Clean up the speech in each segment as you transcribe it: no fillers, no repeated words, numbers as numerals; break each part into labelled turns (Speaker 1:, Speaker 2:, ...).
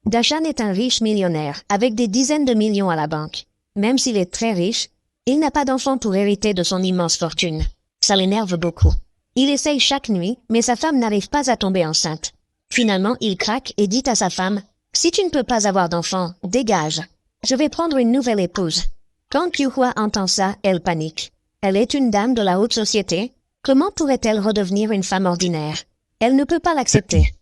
Speaker 1: Dashan est un riche millionnaire, avec des dizaines de millions à la banque. Même s'il est très riche, il n'a pas d'enfant pour hériter de son immense fortune. Ça l'énerve beaucoup. Il essaye chaque nuit, mais sa femme n'arrive pas à tomber enceinte. Finalement, il craque et dit à sa femme, « Si tu ne peux pas avoir d'enfant, dégage. Je vais prendre une nouvelle épouse. » Quand Kyuhwa entend ça, elle panique. Elle est une dame de la haute société. Comment pourrait-elle redevenir une femme ordinaire? Elle ne peut pas l'accepter.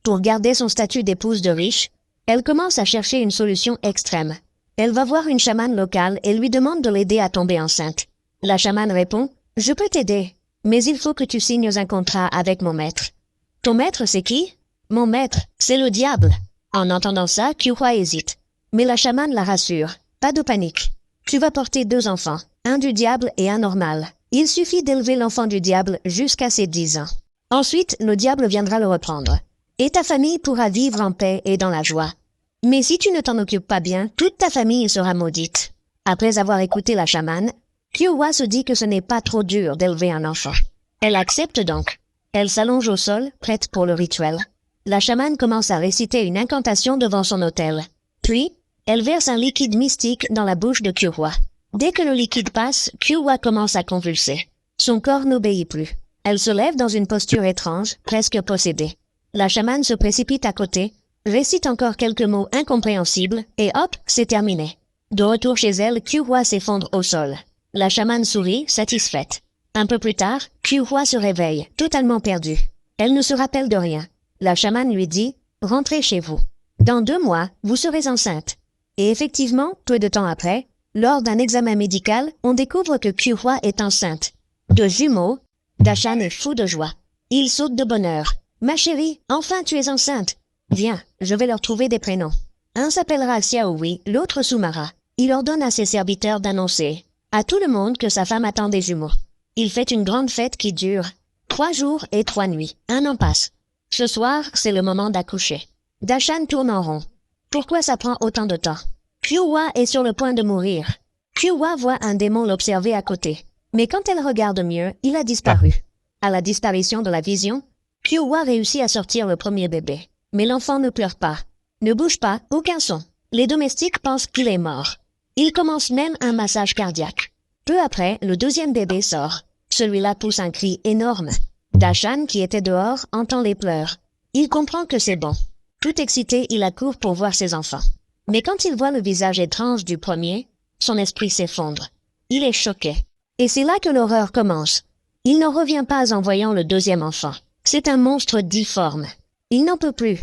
Speaker 1: Pour garder son statut d'épouse de riche, elle commence à chercher une solution extrême. Elle va voir une chamane locale et lui demande de l'aider à tomber enceinte. La chamane répond, « Je peux t'aider, mais il faut que tu signes un contrat avec mon maître. » « Ton maître, c'est qui? »« Mon maître, c'est le diable. » En entendant ça, Kyuhwa hésite. Mais la chamane la rassure. « Pas de panique. Tu vas porter 2 enfants, un du diable et un normal. Il suffit d'élever l'enfant du diable jusqu'à ses 10 ans. Ensuite, le diable viendra le reprendre. Et ta famille pourra vivre en paix et dans la joie. Mais si tu ne t'en occupes pas bien, toute ta famille sera maudite. » Après avoir écouté la chamane, Kyuhwa se dit que ce n'est pas trop dur d'élever un enfant. Elle accepte donc. Elle s'allonge au sol, prête pour le rituel. La chamane commence à réciter une incantation devant son autel. Puis, elle verse un liquide mystique dans la bouche de Kyuhwa. Dès que le liquide passe, Kyuhwa commence à convulser. Son corps n'obéit plus. Elle se lève dans une posture étrange, presque possédée. La chamane se précipite à côté, récite encore quelques mots incompréhensibles, et hop, c'est terminé. De retour chez elle, Kyuhwa s'effondre au sol. La chamane sourit, satisfaite. Un peu plus tard, Kyuhwa se réveille, totalement perdue. Elle ne se rappelle de rien. La chamane lui dit, « Rentrez chez vous. Dans 2 mois, vous serez enceinte. » Et effectivement, peu de temps après, lors d'un examen médical, on découvre que Kyuhwa est enceinte. De jumeaux, Dashan est fou de joie. Il saute de bonheur. « Ma chérie, enfin tu es enceinte. Viens, je vais leur trouver des prénoms. Un s'appellera Xiaohui, l'autre Sumara. » Il ordonne à ses serviteurs d'annoncer à tout le monde que sa femme attend des jumeaux. Il fait une grande fête qui dure 3 jours et 3 nuits. 1 an passe. Ce soir, c'est le moment d'accoucher. Dashan tourne en rond. Pourquoi ça prend autant de temps? Kyuhwa est sur le point de mourir. Kyuhwa voit un démon l'observer à côté. Mais quand elle regarde mieux, il a disparu. À la disparition de la vision, Kyuhwa réussit à sortir le premier bébé. Mais l'enfant ne pleure pas, ne bouge pas, aucun son. Les domestiques pensent qu'il est mort. Ils commencent même un massage cardiaque. Peu après, le 2e bébé sort. Celui-là pousse un cri énorme. Dashan, qui était dehors, entend les pleurs. Il comprend que c'est bon. Tout excité, il accourt pour voir ses enfants. Mais quand il voit le visage étrange du premier, son esprit s'effondre. Il est choqué. Et c'est là que l'horreur commence. Il n'en revient pas en voyant le 2e enfant. C'est un monstre difforme. Il n'en peut plus.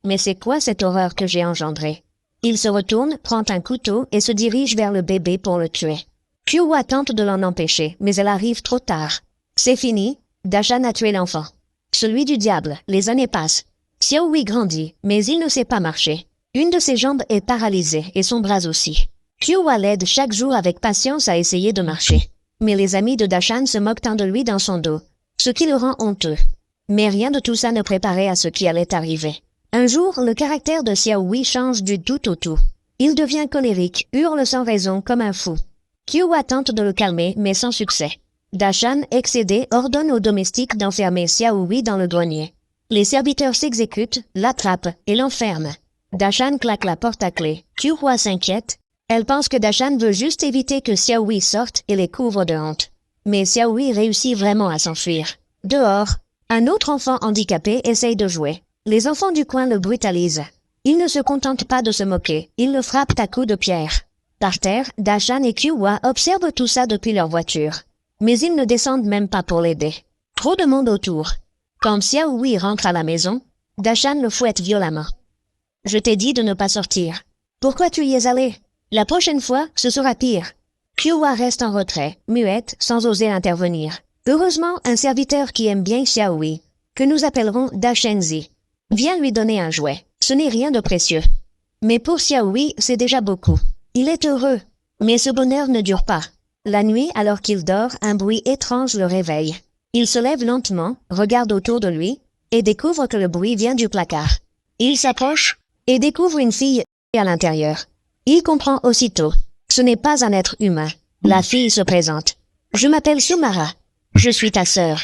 Speaker 1: Mais c'est quoi cette horreur que j'ai engendrée? Il se retourne, prend un couteau et se dirige vers le bébé pour le tuer. Kyuhwa tente de l'en empêcher, mais elle arrive trop tard. C'est fini, Dashan a tué l'enfant. Celui du diable, les années passent. Xiaohui grandit, mais il ne sait pas marcher. Une de ses jambes est paralysée et son bras aussi. Kyuhwa l'aide chaque jour avec patience à essayer de marcher. Mais les amis de Dashan se moquent tant de lui dans son dos, ce qui le rend honteux. Mais rien de tout ça ne préparait à ce qui allait arriver. Un jour, le caractère de Xiaohui change du tout au tout. Il devient colérique, hurle sans raison comme un fou. Kyuhwa tente de le calmer, mais sans succès. Dashan, excédé, ordonne aux domestiques d'enfermer Xiaohui dans le grenier. Les serviteurs s'exécutent, l'attrapent et l'enferment. Dashan claque la porte à clé. Kyuhwa s'inquiète. Elle pense que Dashan veut juste éviter que Xiaohui sorte et les couvre de honte. Mais Xiaohui réussit vraiment à s'enfuir. Dehors, un autre enfant handicapé essaye de jouer. Les enfants du coin le brutalisent. Ils ne se contentent pas de se moquer, ils le frappent à coups de pierre. Par terre, Dashan et Kyuhwa observent tout ça depuis leur voiture. Mais ils ne descendent même pas pour l'aider. Trop de monde autour. Quand Xiaohui rentre à la maison, Dashan le fouette violemment. « Je t'ai dit de ne pas sortir. Pourquoi tu y es allé? La prochaine fois, ce sera pire. » Kyuhwa reste en retrait, muette, sans oser intervenir. Heureusement, un serviteur qui aime bien Xiaohui, que nous appellerons Dashenzi, vient lui donner un jouet. Ce n'est rien de précieux. Mais pour Xiaohui, c'est déjà beaucoup. Il est heureux. Mais ce bonheur ne dure pas. La nuit, alors qu'il dort, un bruit étrange le réveille. Il se lève lentement, regarde autour de lui, et découvre que le bruit vient du placard. Il s'approche, et découvre une fille à l'intérieur. Il comprend aussitôt. Ce n'est pas un être humain. La fille se présente. « Je m'appelle Sumara. Je suis ta sœur.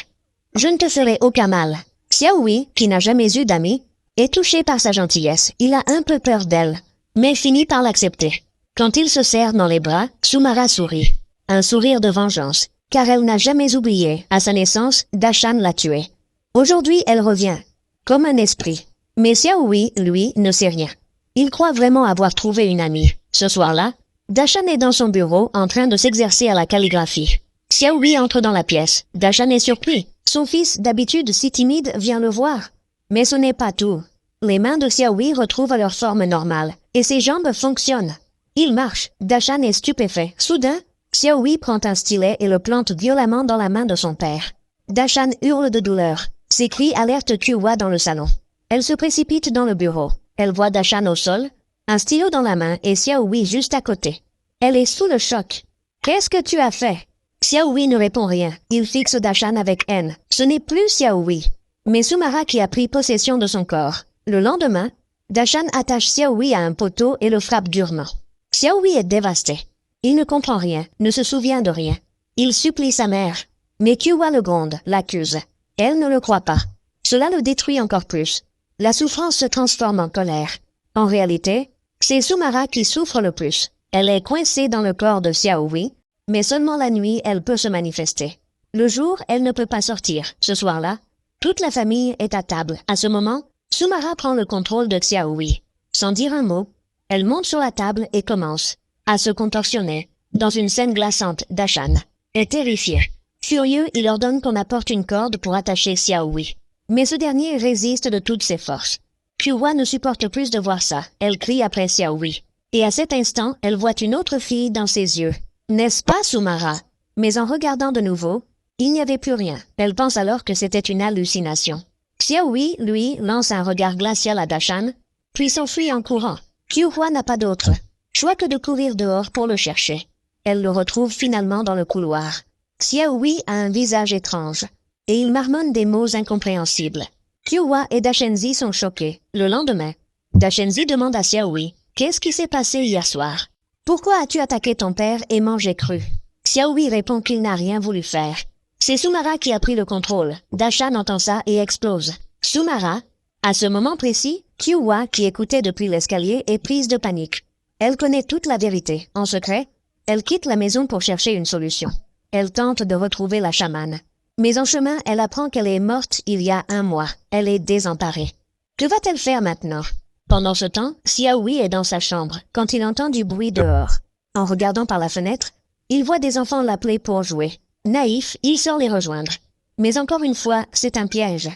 Speaker 1: Je ne te ferai aucun mal. » Xiaohui, qui n'a jamais eu d'amis, Et touché par sa gentillesse, il a un peu peur d'elle, mais finit par l'accepter. Quand il se serre dans les bras, Sumara sourit. Un sourire de vengeance, car elle n'a jamais oublié, à sa naissance, Dashan l'a tué. Aujourd'hui elle revient, comme un esprit. Mais Xiaohui, lui, ne sait rien. Il croit vraiment avoir trouvé une amie. Ce soir-là, Dashan est dans son bureau en train de s'exercer à la calligraphie. Xiaohui entre dans la pièce. Dashan est surpris. Son fils, d'habitude si timide, vient le voir. Mais ce n'est pas tout. Les mains de Xiaohui retrouvent leur forme normale, et ses jambes fonctionnent. Il marche. Dashan est stupéfait. Soudain, Xiaohui prend un stylet et le plante violemment dans la main de son père. Dashan hurle de douleur. Ses cris alertent Qiuhua dans le salon. Elle se précipite dans le bureau. Elle voit Dashan au sol, un stylo dans la main et Xiaohui juste à côté. Elle est sous le choc. « Qu'est-ce que tu as fait ?» Xiaohui ne répond rien. Il fixe Dashan avec haine. Ce n'est plus Xiaohui, mais Sumara qui a pris possession de son corps. Le lendemain, Dashan attache Xiaohui à un poteau et le frappe durement. Xiaohui est dévasté. Il ne comprend rien, ne se souvient de rien. Il supplie sa mère. Mais Qiuhua le gronde, l'accuse. Elle ne le croit pas. Cela le détruit encore plus. La souffrance se transforme en colère. En réalité, c'est Sumara qui souffre le plus. Elle est coincée dans le corps de Xiaohui, mais seulement la nuit elle peut se manifester. Le jour, elle ne peut pas sortir. Ce soir-là, toute la famille est à table. À ce moment, Sumara prend le contrôle de Xiaohui. Sans dire un mot, elle monte sur la table et commence à se contorsionner. Dans une scène glaçante, Dashan est terrifié. Furieux, il ordonne qu'on apporte une corde pour attacher Xiaohui. Mais ce dernier résiste de toutes ses forces. Qiuhua ne supporte plus de voir ça. Elle crie après Xiaohui. Et à cet instant, elle voit une autre fille dans ses yeux. N'est-ce pas, Sumara? Mais en regardant de nouveau, il n'y avait plus rien. Elle pense alors que c'était une hallucination. Xiaohui, lui, lance un regard glacial à Dashan, puis s'enfuit en courant. Qiuhua n'a pas d'autre choix que de courir dehors pour le chercher. Elle le retrouve finalement dans le couloir. Xiaohui a un visage étrange, et il marmonne des mots incompréhensibles. Qiuhua et Dashenzi sont choqués. Le lendemain, Dashenzi demande à Xiaohui « Qu'est-ce qui s'est passé hier soir? Pourquoi as-tu attaqué ton père et mangé cru ?» Xiaohui répond qu'il n'a rien voulu faire. C'est Sumara qui a pris le contrôle. Dashan entend ça et explose. Sumara, à ce moment précis, Qiuhua, qui écoutait depuis l'escalier, est prise de panique. Elle connaît toute la vérité. En secret, elle quitte la maison pour chercher une solution. Elle tente de retrouver la chamane. Mais en chemin, elle apprend qu'elle est morte il y a 1 mois. Elle est désemparée. Que va-t-elle faire maintenant? Pendant ce temps, Xiaohui est dans sa chambre, quand il entend du bruit dehors. En regardant par la fenêtre, il voit des enfants l'appeler pour jouer. Naïf, il sort les rejoindre. Mais encore une fois, c'est un piège.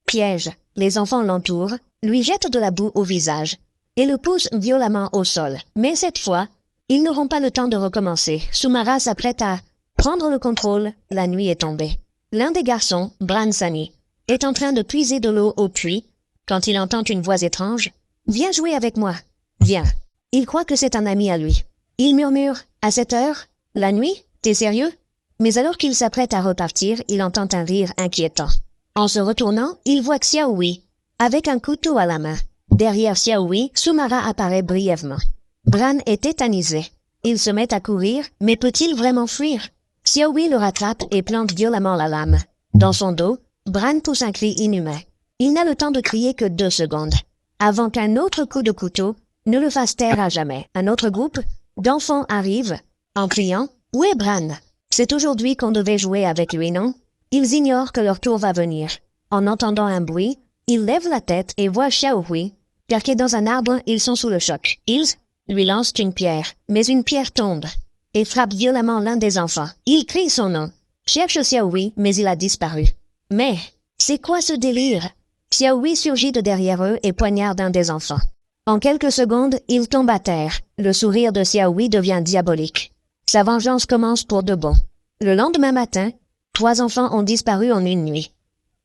Speaker 1: Piège. Les enfants l'entourent, lui jettent de la boue au visage, et le poussent violemment au sol. Mais cette fois, ils n'auront pas le temps de recommencer. Sumara s'apprête à prendre le contrôle. La nuit est tombée. L'un des garçons, Bran Sani, est en train de puiser de l'eau au puits, quand il entend une voix étrange. « Viens jouer avec moi. Viens. » Il croit que c'est un ami à lui. Il murmure « À cette heure? La nuit? T'es sérieux? » Mais alors qu'il s'apprête à repartir, il entend un rire inquiétant. En se retournant, il voit Xiaohui, avec un couteau à la main. Derrière Xiaohui, Sumara apparaît brièvement. Bran est tétanisé. Il se met à courir, mais peut-il vraiment fuir? Xiaohui le rattrape et plante violemment la lame. Dans son dos, Bran pousse un cri inhumain. Il n'a le temps de crier que 2 secondes, avant qu'un autre coup de couteau ne le fasse taire à jamais. Un autre groupe d'enfants arrive, en criant « Où est Bran? C'est aujourd'hui qu'on devait jouer avec lui, non ?» Ils ignorent que leur tour va venir. En entendant un bruit, ils lèvent la tête et voient Xiaohui. Perqués dans un arbre, ils sont sous le choc. Ils lui lancent une pierre, mais une pierre tombe et frappe violemment l'un des enfants. Il crie son nom, cherche Xiaohui, mais il a disparu. Mais, c'est quoi ce délire? Xiaohui surgit de derrière eux et poignarde un des enfants. En quelques secondes, il tombe à terre. Le sourire de Xiaohui devient diabolique. Sa vengeance commence pour de bon. Le lendemain matin, 3 enfants ont disparu en une nuit.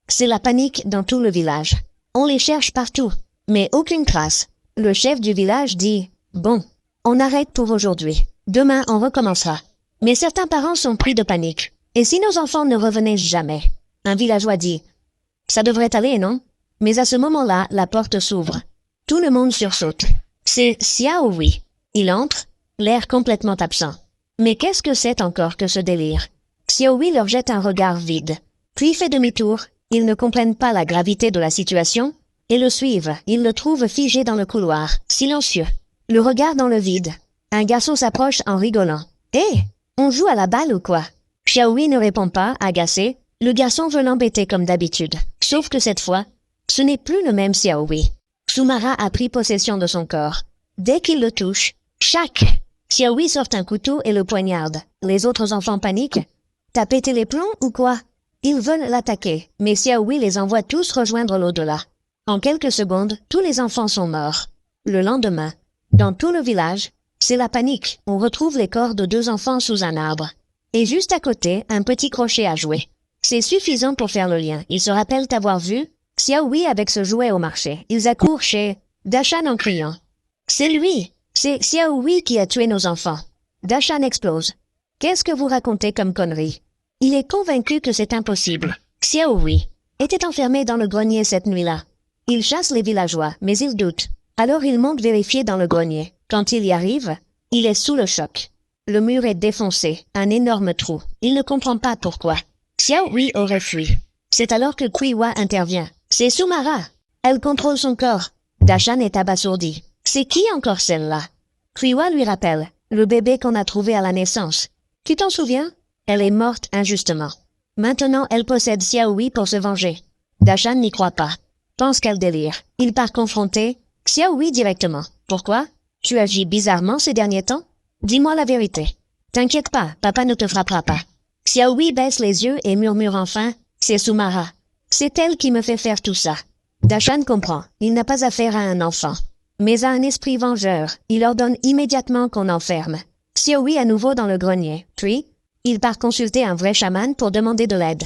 Speaker 1: C'est la panique dans tout le village. On les cherche partout, mais aucune trace. Le chef du village dit « Bon, on arrête pour aujourd'hui. Demain, on recommencera. » Mais certains parents sont pris de panique. « Et si nos enfants ne revenaient jamais ?» Un villageois dit « Ça devrait aller, non ?» Mais à ce moment-là, la porte s'ouvre. Tout le monde sursaute. C'est Xiaohui. Il entre, l'air complètement absent. Mais qu'est-ce que c'est encore que ce délire? Xiaohui leur jette un regard vide, puis fait demi-tour. Ils ne comprennent pas la gravité de la situation, et le suivent. Ils le trouvent figé dans le couloir, silencieux, le regard dans le vide. Un garçon s'approche en rigolant. « Hé, on joue à la balle ou quoi ?» Xiaohui ne répond pas, agacé. Le garçon veut l'embêter comme d'habitude. Sauf que cette fois, ce n'est plus le même Xiaohui. Sumara a pris possession de son corps. Dès qu'il le touche, chac! Xiaohui sort un couteau et le poignarde. Les autres enfants paniquent. « T'as pété les plombs ou quoi ?» Ils veulent l'attaquer, mais Xiaohui les envoie tous rejoindre l'au-delà. En quelques secondes, tous les enfants sont morts. Le lendemain, dans tout le village, c'est la panique. On retrouve les corps de 2 enfants sous un arbre. Et juste à côté, un petit crochet à jouer. C'est suffisant pour faire le lien. Ils se rappellent avoir vu Xiaohui avec ce jouet au marché. Ils accourent chez Dashan en criant. « C'est lui! C'est Xiaohui qui a tué nos enfants. » Dashan explose. « Qu'est-ce que vous racontez comme connerie ?» Il est convaincu que c'est impossible. Xiaohui était enfermé dans le grenier cette nuit-là. Il chasse les villageois, mais il doute. Alors il monte vérifier dans le grenier. Quand il y arrive, il est sous le choc. Le mur est défoncé, un énorme trou. Il ne comprend pas pourquoi. Xiaohui aurait fui. C'est alors que Qiwa intervient. C'est Sumara. Elle contrôle son corps. Dashan est abasourdi. C'est qui encore celle-là? Qiwa lui rappelle. Le bébé qu'on a trouvé à la naissance. Tu t'en souviens? Elle est morte injustement. Maintenant, elle possède Xiaohui pour se venger. Dashan n'y croit pas. Pense qu'elle délire. Il part confronter Xiaohui directement. Pourquoi? Tu agis bizarrement ces derniers temps? Dis-moi la vérité. T'inquiète pas, papa ne te frappera pas. Xiaohui baisse les yeux et murmure enfin, c'est Sumara. C'est elle qui me fait faire tout ça. Dashan comprend. Il n'a pas affaire à un enfant, mais à un esprit vengeur. Il ordonne immédiatement qu'on enferme Xiaohui à nouveau dans le grenier. Puis, il part consulter un vrai chaman pour demander de l'aide.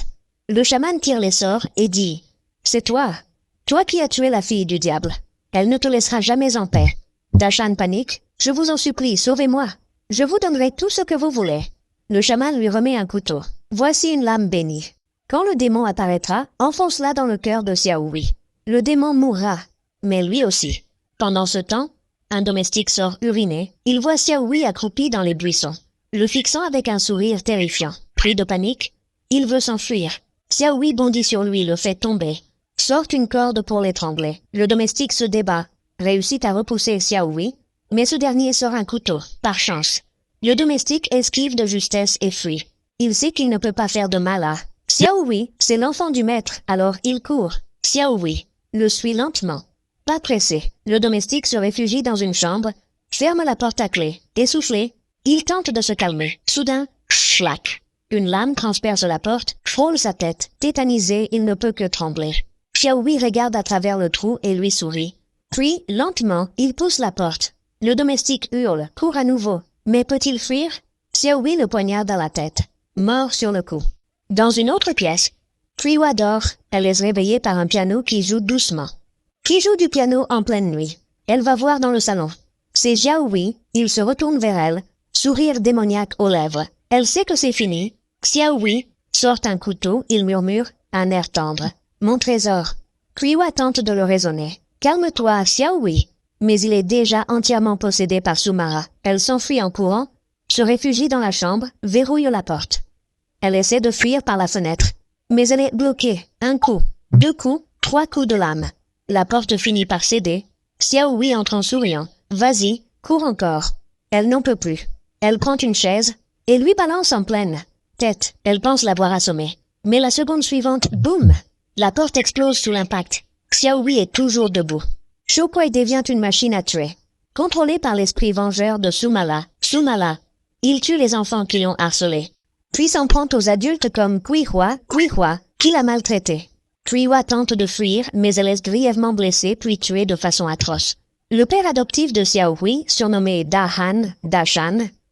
Speaker 1: Le chaman tire les sorts et dit, c'est toi. Toi qui as tué la fille du diable. Elle ne te laissera jamais en paix. Dashan panique. Je vous en supplie, sauvez-moi. Je vous donnerai tout ce que vous voulez. Le chaman lui remet un couteau. Voici une lame bénie. Quand le démon apparaîtra, enfonce-la dans le cœur de Xiaohui. Le démon mourra, mais lui aussi. Pendant ce temps, un domestique sort uriner. Il voit Xiaohui accroupi dans les buissons, le fixant avec un sourire terrifiant. Pris de panique, il veut s'enfuir. Xiaohui bondit sur lui, le fait tomber. Sort une corde pour l'étrangler. Le domestique se débat, réussit à repousser Xiaohui, mais ce dernier sort un couteau, par chance. Le domestique esquive de justesse et fuit. Il sait qu'il ne peut pas faire de mal à Xiaohui. C'est l'enfant du maître, alors il court. Xiaohui le suit lentement. Pas pressé, le domestique se réfugie dans une chambre, ferme la porte à clé. Essoufflé, il tente de se calmer. Soudain, schlac. Une lame transperce la porte, frôle sa tête. Tétanisé, il ne peut que trembler. Xiaohui regarde à travers le trou et lui sourit. Puis, lentement, il pousse la porte. Le domestique hurle, court à nouveau. Mais peut-il fuir? Xiaohui le poignarde à la tête. Mort sur le coup. Dans une autre pièce, Qiwa dort. Elle est réveillée par un piano qui joue doucement. Qui joue du piano en pleine nuit. Elle va voir dans le salon. C'est Xiaohui. Il se retourne vers elle, sourire démoniaque aux lèvres. Elle sait que c'est fini. Xiaohui sort un couteau. Il murmure, un air tendre. Mon trésor. Qiwa tente de le raisonner. Calme-toi, Xiaohui. Mais il est déjà entièrement possédé par Sumara. Elle s'enfuit en courant, se réfugie dans la chambre, verrouille la porte. Elle essaie de fuir par la fenêtre, mais elle est bloquée. Un coup, 2 coups, 3 coups de lame. La porte finit par céder. Xiaohui entre en souriant. Vas-y, cours encore. Elle n'en peut plus. Elle prend une chaise et lui balance en pleine tête. Elle pense l'avoir assommé. Mais la seconde suivante, boum! La porte explose sous l'impact. Xiaohui est toujours debout. Shokoi devient une machine à tuer. Contrôlé par l'esprit vengeur de Sumala, il tue les enfants qui l'ont harcelé. Puis s'en prend aux adultes comme Qiwa, qui l'a maltraité. Qiwa tente de fuir, mais elle est grièvement blessée puis tuée de façon atroce. Le père adoptif de Xiaohui, surnommé Dashan,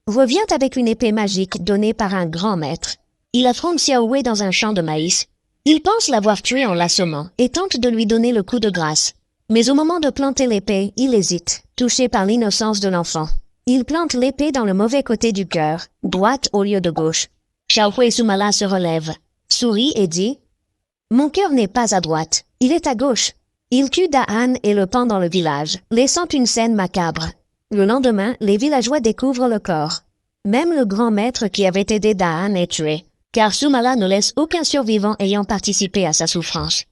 Speaker 1: revient avec une épée magique donnée par un grand maître. Il affronte Xiaohui dans un champ de maïs. Il pense l'avoir tué en l'assommant et tente de lui donner le coup de grâce. Mais au moment de planter l'épée, il hésite, touché par l'innocence de l'enfant. Il plante l'épée dans le mauvais côté du cœur, droite au lieu de gauche. Xiaohui Sumala se relève, sourit et dit « Mon cœur n'est pas à droite, il est à gauche. » Il tue Da'an et le pend dans le village, laissant une scène macabre. Le lendemain, les villageois découvrent le corps. Même le grand maître qui avait aidé Da'an est tué, car Sumala ne laisse aucun survivant ayant participé à sa souffrance.